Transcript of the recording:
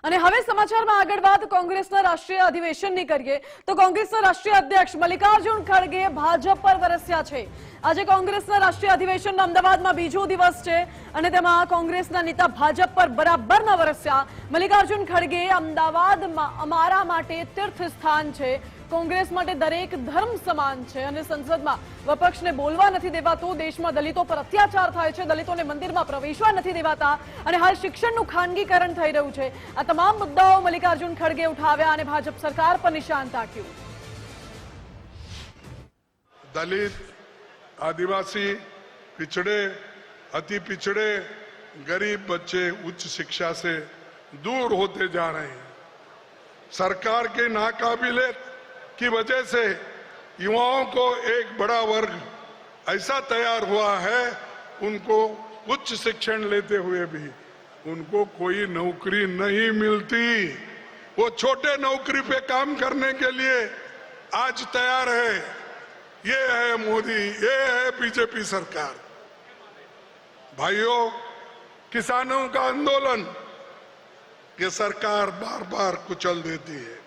અને હવે સમાચારમાં આગળ વાત કોંગ્રેસના રાષ્ટ્રીય અધિવેશનની કરીએ તો કોંગ્રેસના રાષ્ટ્રીય અધ્યક્ષ મલ્લિકાર્જુન ખડગે ભાજપ પર વરસ્યા છે। આજે કોંગ્રેસના રાષ્ટ્રીય અધિવેશનનો અમદાવાદમાં બીજો દિવસ છે અને તેમાં કોંગ્રેસના નેતા ભાજપ પર બરાબરના વરસ્યા। મલ્લિકાર્જુન ખડગે અમદાવાદમાં અમારા માટે તીર્થ સ્થાન છે, કોંગ્રેસ માટે દરેક ધર્મ સમાન છે અને સંસદમાં વિપક્ષને બોલવા નથી દેવાતું, દેશમાં દલિતો પર અત્યાચાર થાય છે, દલિતોને મંદિરમાં પ્રવેશવા નથી દેવાતા અને હાલ શિક્ષણનું ખાનગીકરણ થઈ રહ્યું છે। આ તમામ મુદ્દાઓ મલ્લિકાર્જુન ખડગે ઉઠાવ્યા અને ભાજપ સરકાર પર નિશાન તાક્યું। दलित, आदिवासी, पिछड़े, अति पिछड़े, गरीब बच्चे उच्च शिक्षा से दूर होते जा रहे हैं। सरकार के नाकाबिलियत की वजह से युवाओं को एक बड़ा वर्ग ऐसा तैयार हुआ है, उनको उच्च शिक्षण लेते हुए भी उनको कोई नौकरी नहीं मिलती। वो छोटे नौकरी पे काम करने के लिए आज तैयार है। ये है मोदी, ये है बीजेपी सरकार। भाइयों, किसानों का आंदोलन ये सरकार बार बार कुचल देती है।